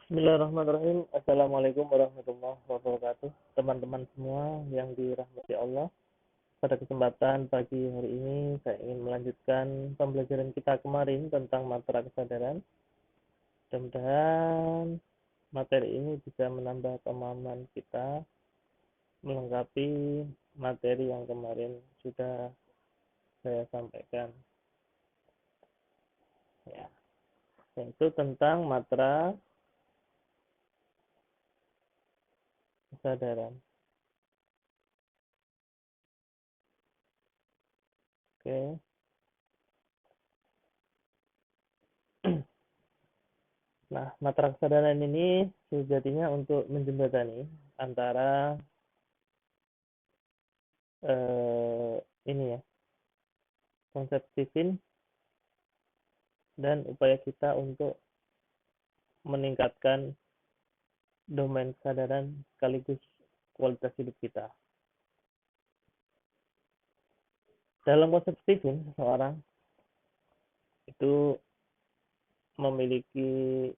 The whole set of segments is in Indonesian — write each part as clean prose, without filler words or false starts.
Bismillahirrahmanirrahim. Assalamualaikum warahmatullahi wabarakatuh. Teman-teman semua yang dirahmati Allah. Pada kesempatan pagi hari ini, saya ingin melanjutkan pembelajaran kita kemarin tentang materi kesadaran. Mudah-mudahan materi ini bisa menambah pemahaman kita, melengkapi materi yang kemarin sudah saya sampaikan. Ya, yaitu tentang materi kesadaran. Oke. Nah, materi kesadaran ini sejatinya untuk menjembatani antara ini ya, konsep Stephen dan upaya kita untuk meningkatkan domain kesadaran sekaligus kualitas hidup kita. Dalam konsep Stephen, seseorang itu memiliki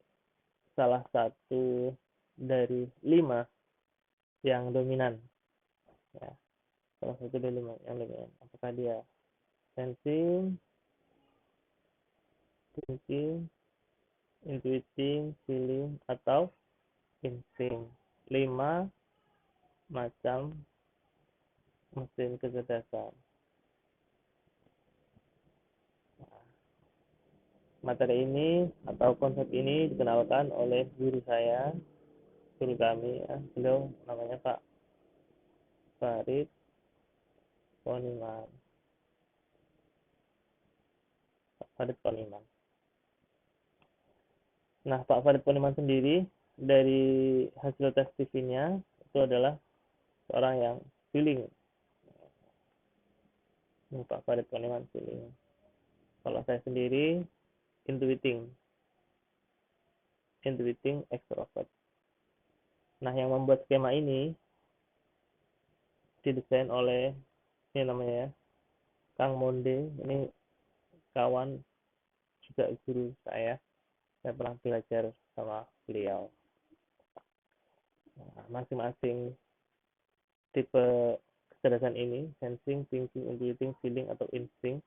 salah satu dari 5 yang dominan. Ya, salah satu dari 5 yang dominan. Apakah dia sensing, thinking, intuiting, feeling, atau insting. 5 macam mesin kecerdasan. Materi ini atau konsep ini dikenalkan oleh guru saya, guru kami ya. Beliau namanya Pak Farid Poniman. Pak Farid Poniman. Nah, Pak Farid Poniman sendiri dari hasil tes TV-nya itu adalah seorang yang feeling. Ini Pak Farid Poniman feeling. Kalau saya sendiri intuiting extrovert. Nah, yang membuat skema ini didesain oleh ini namanya ya, Kang Monde. Ini kawan juga guru saya pernah belajar sama beliau. Nah, masing-masing tipe kecerdasan ini, sensing, thinking, intuiting, feeling, atau insting,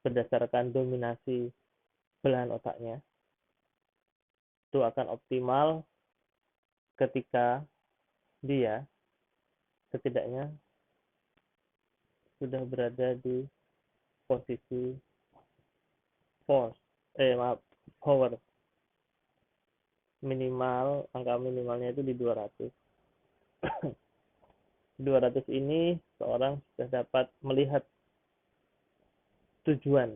berdasarkan dominasi belahan otaknya, itu akan optimal ketika dia setidaknya sudah berada di posisi power minimal. Angka minimalnya itu di 200. 200 ini seorang sudah dapat melihat tujuan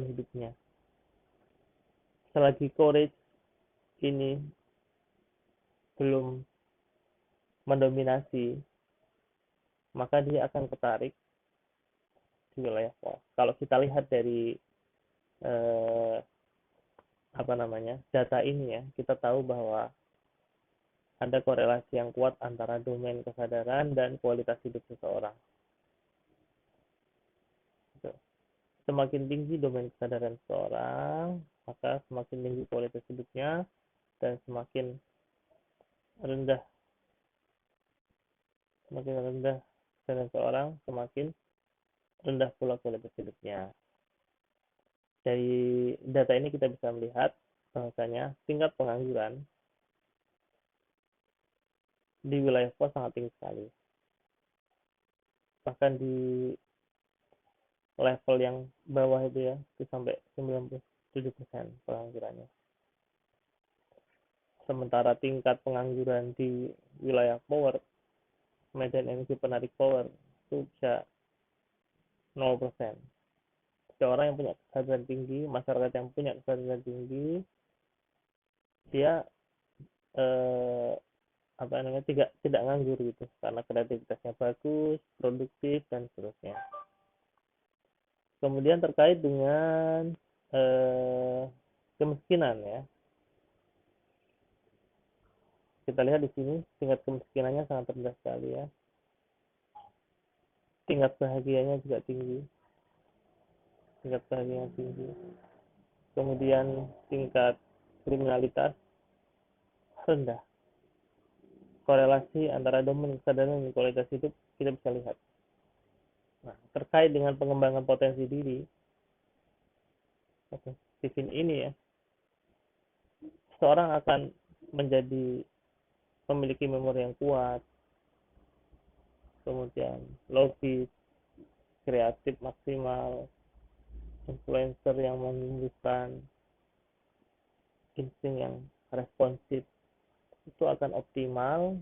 hidupnya. Selagi courage ini belum mendominasi, maka dia akan tertarik di wilayah pos. Kalau kita lihat dari data ini ya, kita tahu bahwa ada korelasi yang kuat antara domain kesadaran dan kualitas hidup seseorang. Semakin tinggi domain kesadaran seseorang, maka semakin tinggi kualitas hidupnya, dan semakin rendah kesadaran seseorang, semakin rendah pula kualitas hidupnya. Dari data ini kita bisa melihat bahwasanya tingkat pengangguran di wilayah pos sangat tinggi sekali. Bahkan di level yang bawah itu ya, itu sampai 97% penganggurannya. Sementara tingkat pengangguran di wilayah power, medan energi penarik power, itu bisa 0%. Seorang yang punya kesadaran tinggi, masyarakat yang punya kesadaran tinggi, dia tidak nganggur gitu, karena kreativitasnya bagus, produktif, dan seterusnya. Kemudian terkait dengan kemiskinan ya, kita lihat di sini tingkat kemiskinannya sangat rendah sekali ya. Tingkat bahagianya juga tinggi. Kemudian tingkat kriminalitas rendah. Korelasi antara domain kesadaran dan kualitas hidup kita bisa lihat. Nah, terkait dengan pengembangan potensi diri, Stephen ini ya, seorang akan menjadi memiliki memori yang kuat, kemudian logis, kreatif maksimal, influencer yang menumbuhkan insting yang responsif, itu akan optimal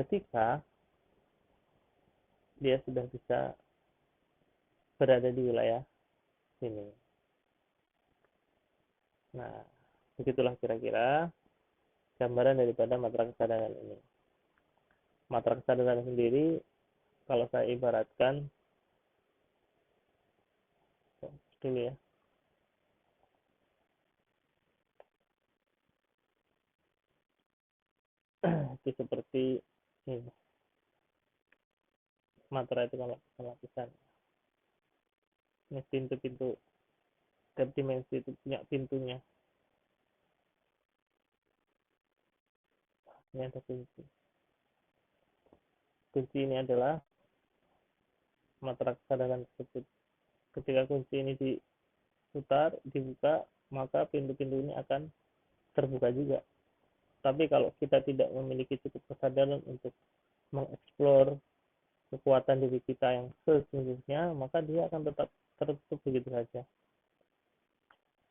ketika dia sudah bisa berada di wilayah sini. Nah, begitulah kira-kira gambaran daripada matra kesadaran ini. Matra kesadaran sendiri, kalau saya ibaratkan dulu ya, itu seperti ini. Matra itu kalau lapisan. Ini pintu-pintu, setiap dimensi itu punya pintunya. Ini ada kunci. Kunci ini adalah matra kesadaran tersebut. Ketika kunci ini diputar, dibuka, maka pintu-pintu ini akan terbuka juga. Tapi kalau kita tidak memiliki cukup kesadaran untuk mengeksplor kekuatan diri kita yang sesungguhnya, maka dia akan tetap tertutup begitu saja.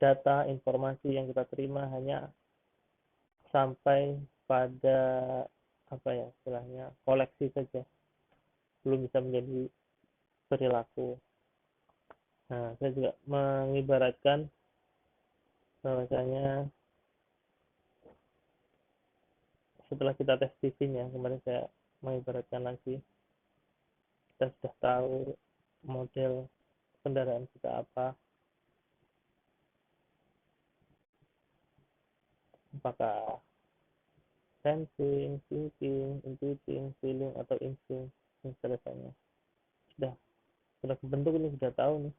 Data, informasi yang kita terima hanya sampai pada apa ya istilahnya koleksi saja, belum bisa menjadi perilaku. Nah, saya juga mengibaratkan bahwasanya setelah kita tes TV-nya, kemarin saya mengibaratkan lagi, kita sudah tahu model kendaraan kita apa, apakah sensing, thinking, intuiting, feeling, atau instinct, dan sebagainya. Sudah kebentuk ini, sudah tahu nih.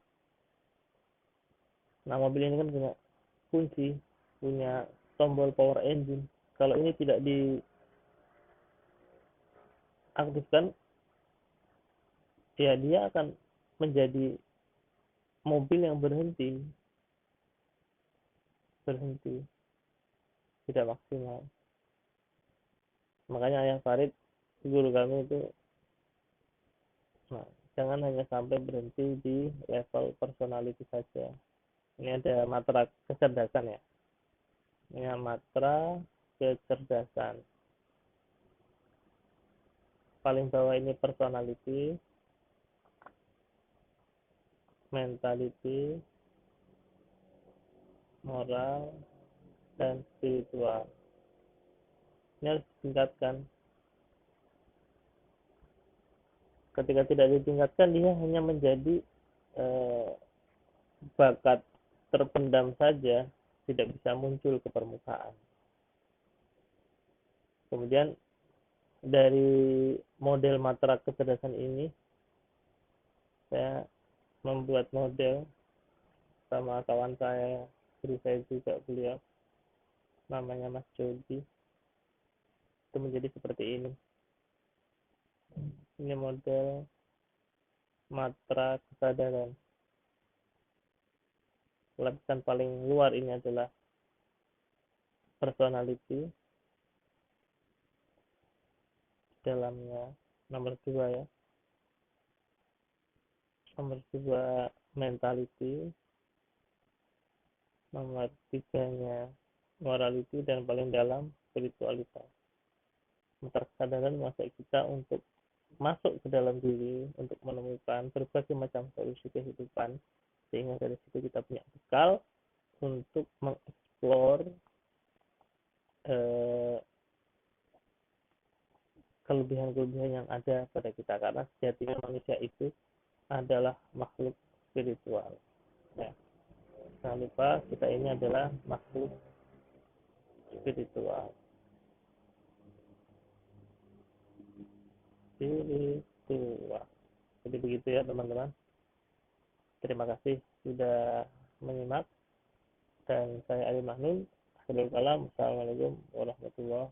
Nah, mobil ini kan punya kunci, punya tombol power engine. Kalau ini tidak diaktifkan, ya dia akan menjadi mobil yang berhenti, tidak maksimal. Makanya Ayah Farid, guru kami itu, nah, jangan hanya sampai berhenti di level personality saja. Ini ada matra kecerdasan ya. Ini matra kecerdasan. Paling bawah ini personality, mentality, moral, dan spiritual. Ini harus ditingkatkan. Ketika tidak ditingkatkan, dia hanya menjadi bakat terpendam saja, tidak bisa muncul ke permukaan. Kemudian dari model matra kecerdasan ini, saya membuat model sama kawan saya, guru saya juga, beliau namanya Mas Jody, itu menjadi seperti ini. Ini model matra kesadaran. Lapisan paling luar ini adalah personality, dalamnya nomor 2 ya, nomor 2 mentality, nomor 3-nya morality, dan paling dalam spiritualitas. Matra kesadaran mengajak kita untuk masuk ke dalam diri, untuk menemukan berbagai macam solusi kehidupan, sehingga dari situ kita punya bekal untuk mengeksplor kelebihan-kelebihan yang ada pada kita, karena sejatinya manusia itu adalah makhluk spiritual ya. Jangan lupa kita ini adalah makhluk spiritual. Jadi begitu ya teman-teman. Terima kasih sudah menyimak, dan saya Ali Mahnun. Assalamualaikum warahmatullahi